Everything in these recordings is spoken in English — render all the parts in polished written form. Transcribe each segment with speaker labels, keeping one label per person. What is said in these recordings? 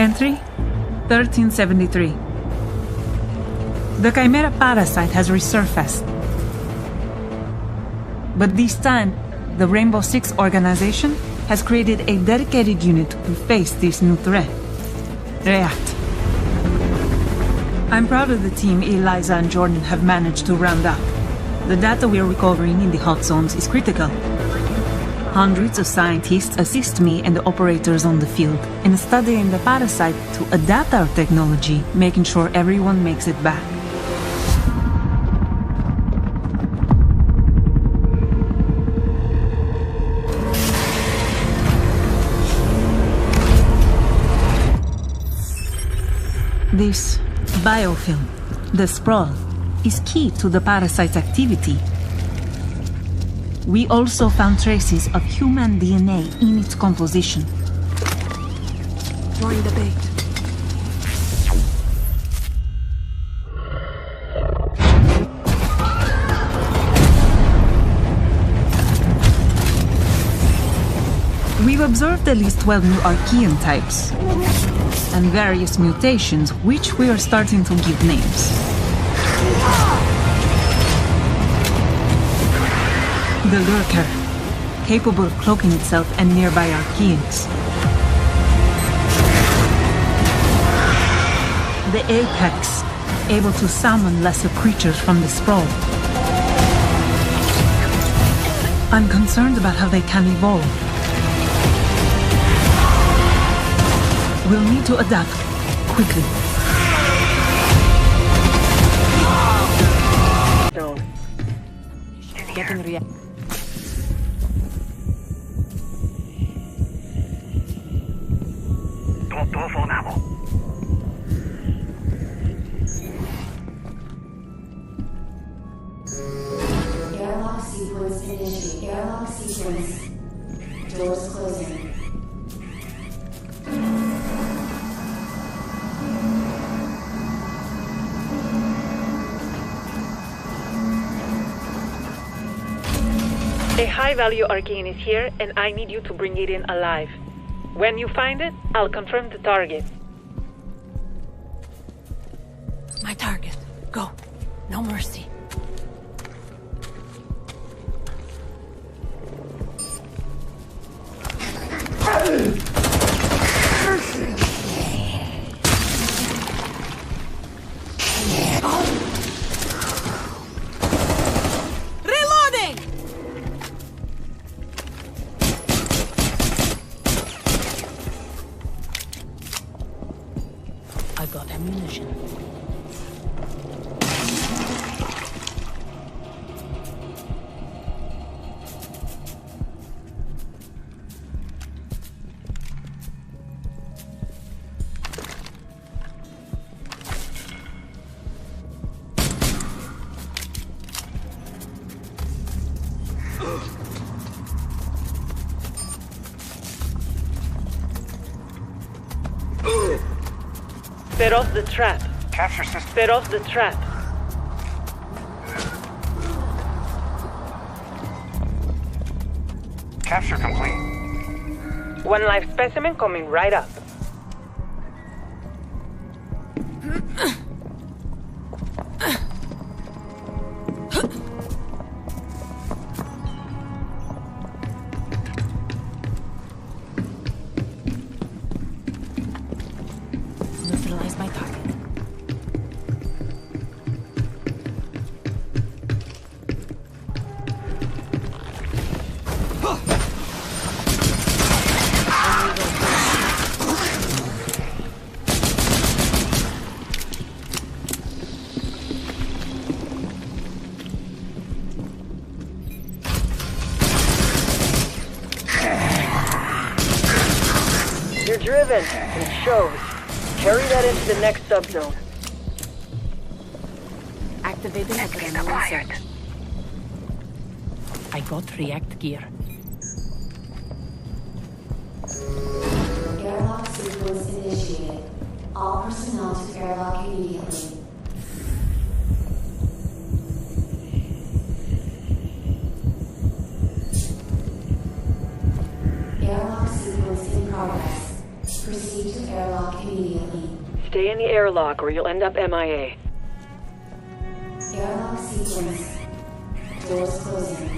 Speaker 1: Entry 1373. The Chimera parasite has resurfaced. But this time, the Rainbow Six organization has created a dedicated unit to face this new threat. React. I'm proud of the team Eliza and Jordan have managed to round up. The data we are recovering in the hot zones is critical. Hundreds of scientists assist me and the operators on the field in studying the parasite to adapt our technology, making sure everyone makes it back. This biofilm, the sprawl, is key to the parasite's activity. We also found traces of human DNA in its composition.
Speaker 2: Join the bait.
Speaker 1: We've observed at least 12 new Archean types, and various mutations, which we are starting to give names. The Lurker, capable of cloaking itself and nearby Archeans. The Apex, able to summon lesser creatures from the sprawl. I'm concerned about how they can evolve. We'll need to adapt quickly.
Speaker 2: Getting react.
Speaker 3: Airlock sequence initiated. Airlock sequence. Doors closing.
Speaker 4: A high-value Archean is here, and I need you to bring it in alive. When you find it, I'll confirm the target.
Speaker 2: My target. Go. No mercy.
Speaker 5: I got ammunition.
Speaker 4: Set off the trap.
Speaker 6: Capture system.
Speaker 4: Set off the trap.
Speaker 6: Capture complete.
Speaker 4: One live specimen coming right up.
Speaker 5: Neutralize my target.
Speaker 4: You're driven. It shows. Carry that into the next subzone.
Speaker 5: Activating adrenaline surge. I got react gear.
Speaker 3: Airlock sequence initiated. All personnel to airlock immediately. Airlock sequence in progress. Proceed to airlock immediately.
Speaker 4: Stay in the airlock or you'll end up MIA.
Speaker 3: Airlock sequence. Doors closing.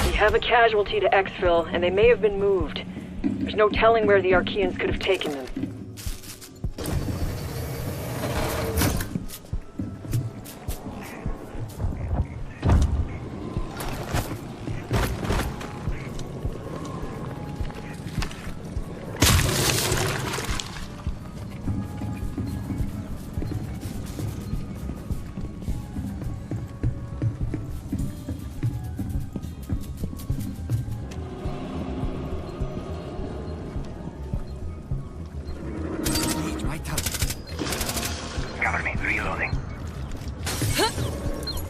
Speaker 4: We have a casualty to exfil, and they may have been moved. There's no telling where the Archaeans could have taken them.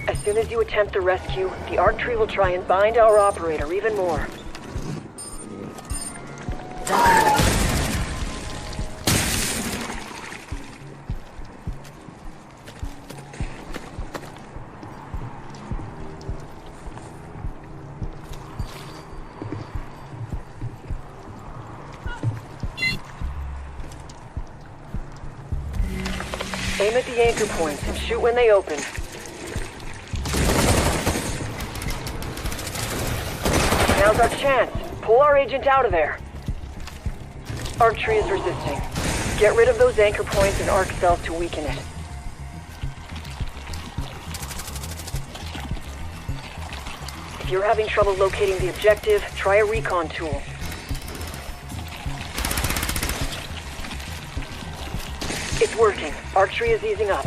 Speaker 4: As soon as you attempt the rescue, the ARC tree will try and bind our operator even more. Aim at the anchor points and shoot when they open. Now's our chance. Pull our agent out of there. Arc tree is resisting. Get rid of those anchor points and arc cells to weaken it. If you're having trouble locating the objective, try a recon tool. It's working. Arc tree is easing up.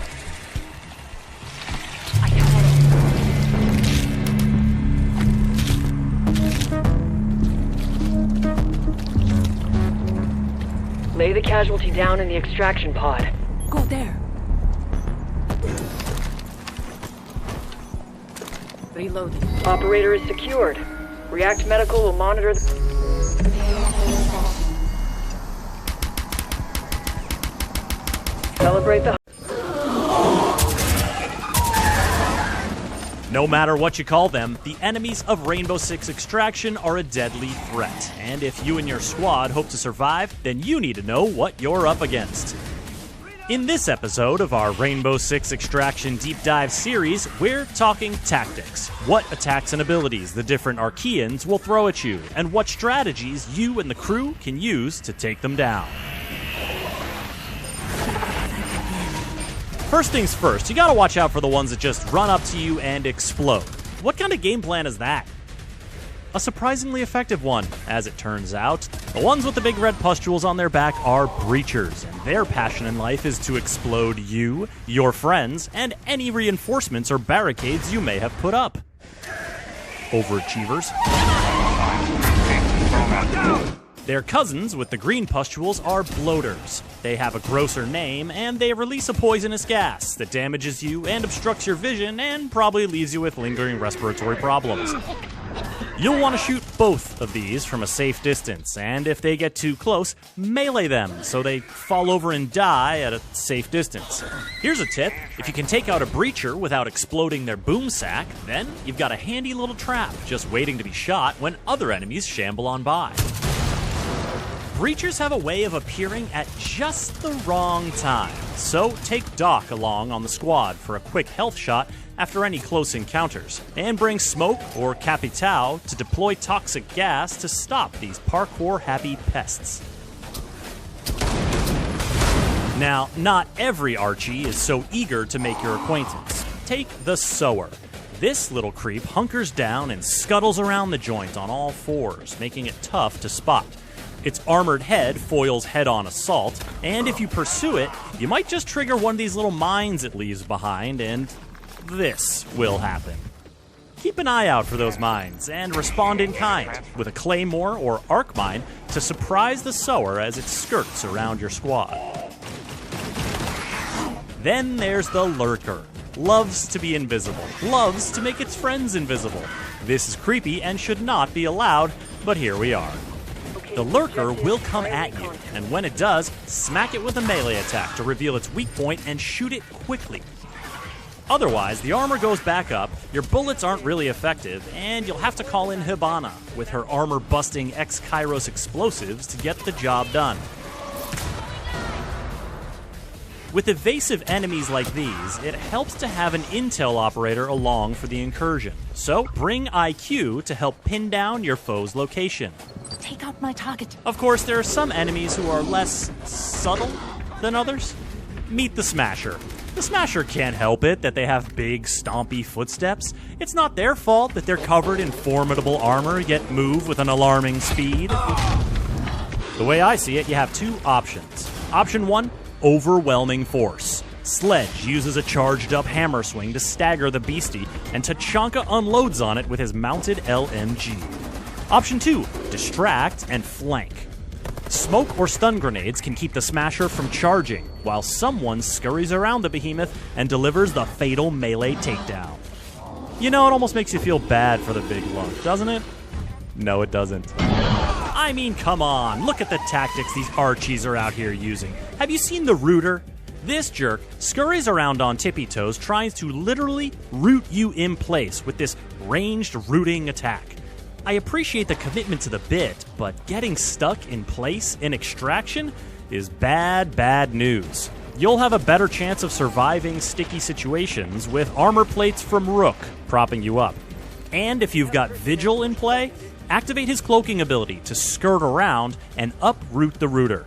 Speaker 4: Lay the casualty down in the extraction pod.
Speaker 2: Go there.
Speaker 5: Reloading.
Speaker 4: Operator is secured. React Medical will monitor the... Celebrate the...
Speaker 6: No matter what you call them, the enemies of Rainbow Six Extraction are a deadly threat. And if you and your squad hope to survive, then you need to know what you're up against. In this episode of our Rainbow Six Extraction Deep Dive series, we're talking tactics. What attacks and abilities the different Archaeans will throw at you, and what strategies you and the crew can use to take them down. First things first, you gotta watch out for the ones that just run up to you and explode. What kind of game plan is that? A surprisingly effective one, as it turns out. The ones with the big red pustules on their back are breachers, and their passion in life is to explode you, your friends, and any reinforcements or barricades you may have put up. Overachievers. Their cousins with the green pustules are bloaters. They have a grosser name, and they release a poisonous gas that damages you and obstructs your vision and probably leaves you with lingering respiratory problems. You'll want to shoot both of these from a safe distance, and if they get too close, melee them so they fall over and die at a safe distance. Here's a tip: if you can take out a breacher without exploding their boom sack, then you've got a handy little trap just waiting to be shot when other enemies shamble on by. Breachers have a way of appearing at just the wrong time, so take Doc along on the squad for a quick health shot after any close encounters, and bring Smoke or Capitao to deploy toxic gas to stop these parkour-happy pests. Now, not every Archie is so eager to make your acquaintance. Take the Sower. This little creep hunkers down and scuttles around the joint on all fours, making it tough to spot. Its armored head foils head-on assault, and if you pursue it, you might just trigger one of these little mines it leaves behind, and this will happen. Keep an eye out for those mines, and respond in kind, with a claymore or arc mine to surprise the Sower as it skirts around your squad. Then there's the Lurker. Loves to be invisible, loves to make its friends invisible. This is creepy and should not be allowed, but here we are.
Speaker 4: Okay,
Speaker 6: The lurker will come at you, and when it does, smack it with a melee attack to reveal its weak point and shoot it quickly. Otherwise, the armor goes back up, your bullets aren't really effective, and you'll have to call in Hibana with her armor-busting X-Kairos explosives to get the job done. With evasive enemies like these, it helps to have an intel operator along for the incursion. So bring IQ to help pin down your foe's location.
Speaker 2: Take out my target.
Speaker 6: Of course, there are some enemies who are less subtle than others. Meet the Smasher. The Smasher can't help it that they have big, stompy footsteps. It's not their fault that they're covered in formidable armor, yet move with an alarming speed. The way I see it, you have two options. Option 1, overwhelming force. Sledge uses a charged-up hammer swing to stagger the beastie, and Tachanka unloads on it with his mounted LMG. Option 2, distract and flank. Smoke or stun grenades can keep the Smasher from charging, while someone scurries around the behemoth and delivers the fatal melee takedown. You know, it almost makes you feel bad for the big lunk, doesn't it? No, it doesn't. I mean, come on, look at the tactics these Archies are out here using. Have you seen the Rooter? This jerk scurries around on tippy toes, trying to literally root you in place with this ranged rooting attack. I appreciate the commitment to the bit, but getting stuck in place in extraction is bad news. You'll have a better chance of surviving sticky situations with armor plates from Rook propping you up. And if you've got Vigil in play, activate his cloaking ability to skirt around and uproot the Rooter.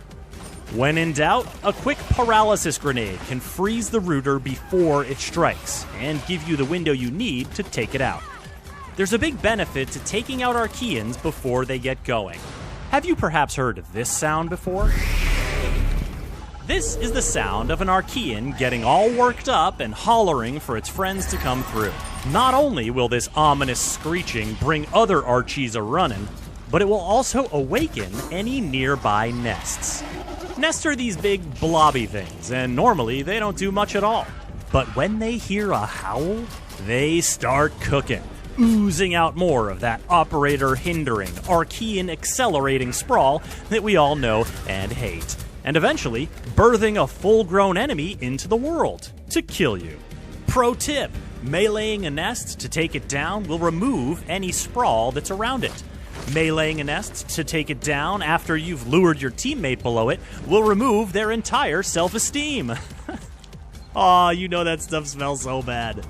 Speaker 6: When in doubt, a quick paralysis grenade can freeze the Rooter before it strikes and give you the window you need to take it out. There's a big benefit to taking out Archaeans before they get going. Have you perhaps heard this sound before? This is the sound of an Archaean getting all worked up and hollering for its friends to come through. Not only will this ominous screeching bring other Archies a-running, but it will also awaken any nearby nests. Nests are these big blobby things, and normally they don't do much at all. But when they hear a howl, they start cooking, oozing out more of that operator-hindering, Archaean-accelerating sprawl that we all know and hate, and eventually birthing a full-grown enemy into the world to kill you. Pro tip, meleeing a nest to take it down will remove any sprawl that's around it. Meleeing a nest to take it down after you've lured your teammate below it will remove their entire self-esteem. Aw, you know that stuff smells so bad.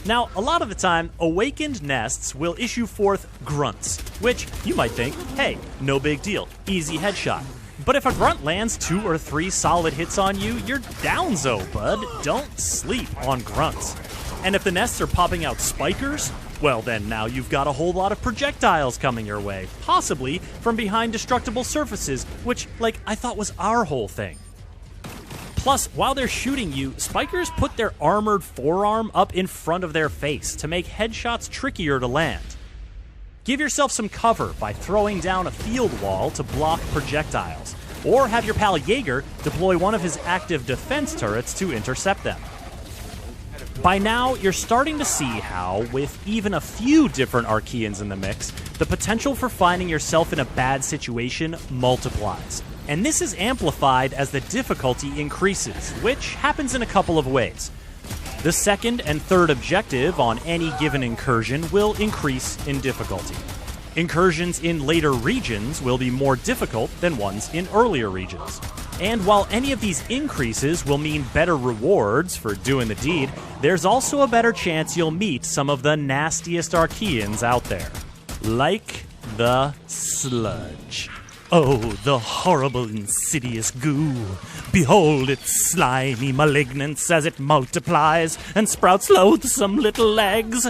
Speaker 6: Now, a lot of the time, awakened nests will issue forth grunts, which you might think, hey, no big deal, easy headshot. But if a grunt lands 2 or 3 solid hits on you, you're downzo, bud. Don't sleep on grunts. And if the nests are popping out spikers, well then now you've got a whole lot of projectiles coming your way, possibly from behind destructible surfaces, which, I thought was our whole thing. Plus, while they're shooting you, spikers put their armored forearm up in front of their face to make headshots trickier to land. Give yourself some cover by throwing down a field wall to block projectiles, or have your pal Jaeger deploy one of his active defense turrets to intercept them. By now, you're starting to see how, with even a few different Archaeans in the mix, the potential for finding yourself in a bad situation multiplies. And this is amplified as the difficulty increases, which happens in a couple of ways. The second and third objective on any given incursion will increase in difficulty. Incursions in later regions will be more difficult than ones in earlier regions. And while any of these increases will mean better rewards for doing the deed, there's also a better chance you'll meet some of the nastiest Archaeans out there. Like the Sludge. Oh, the horrible, insidious goo. Behold its slimy malignance as it multiplies and sprouts loathsome little legs.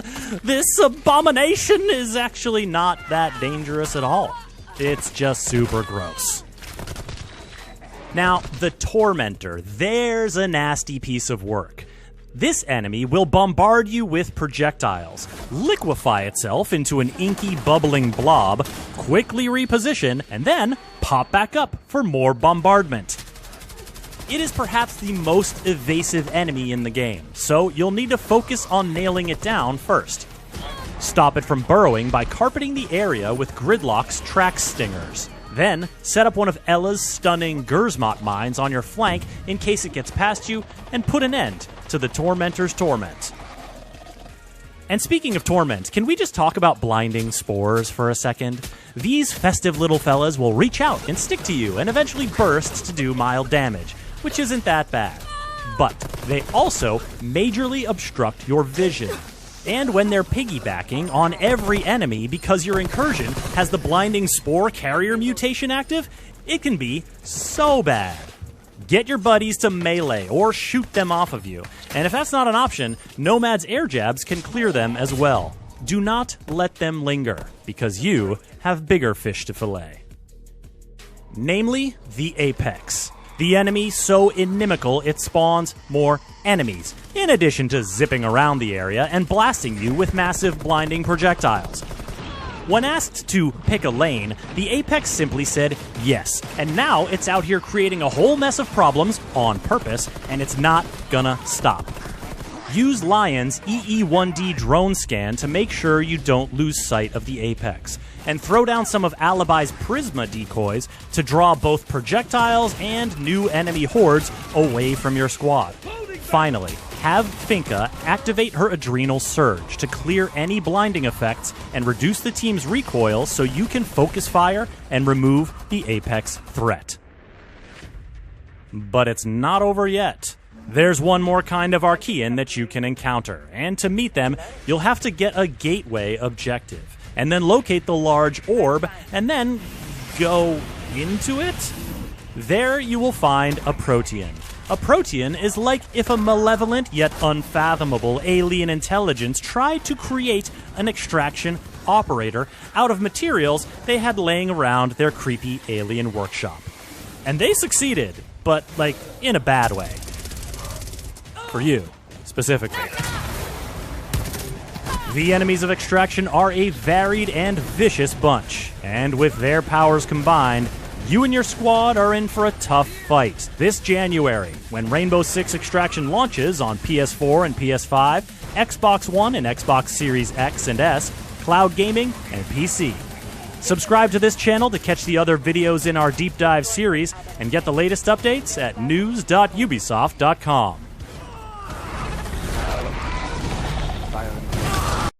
Speaker 6: This abomination is actually not that dangerous at all. It's just super gross. Now, the Tormentor, there's a nasty piece of work. This enemy will bombard you with projectiles, liquefy itself into an inky, bubbling blob, quickly reposition, and then pop back up for more bombardment. It is perhaps the most evasive enemy in the game, so you'll need to focus on nailing it down first. Stop it from burrowing by carpeting the area with Gridlock's track stingers. Then, set up one of Ella's stunning Gersmot mines on your flank in case it gets past you, and put an end to the Tormentor's torment. And speaking of torment, can we just talk about blinding spores for a second? These festive little fellas will reach out and stick to you and eventually burst to do mild damage, which isn't that bad. But they also majorly obstruct your vision. And when they're piggybacking on every enemy because your incursion has the blinding spore carrier mutation active, it can be so bad. Get your buddies to melee or shoot them off of you. And if that's not an option, Nomad's air jabs can clear them as well. Do not let them linger, because you have bigger fish to fillet. Namely, the Apex. The enemy so inimical it spawns more enemies, in addition to zipping around the area and blasting you with massive blinding projectiles. When asked to pick a lane, the Apex simply said yes, and now it's out here creating a whole mess of problems on purpose, and it's not gonna stop. Use Lion's EE1D drone scan to make sure you don't lose sight of the Apex, and throw down some of Alibi's Prisma decoys to draw both projectiles and new enemy hordes away from your squad. Finally, have Finka activate her Adrenal Surge to clear any blinding effects and reduce the team's recoil so you can focus fire and remove the Apex threat. But it's not over yet. There's one more kind of Archean that you can encounter, and to meet them, you'll have to get a gateway objective, and then locate the large orb, and then go into it? There you will find a Protean. A Protean is like if a malevolent yet unfathomable alien intelligence tried to create an extraction operator out of materials they had laying around their creepy alien workshop. And they succeeded, but, like, in a bad way. For you, specifically. The enemies of Extraction are a varied and vicious bunch, and with their powers combined, you and your squad are in for a tough fight this January when Rainbow Six Extraction launches on PS4 and PS5, Xbox One and Xbox Series X and S, cloud gaming, and PC. Subscribe to this channel to catch the other videos in our deep dive series and get the latest updates at news.ubisoft.com.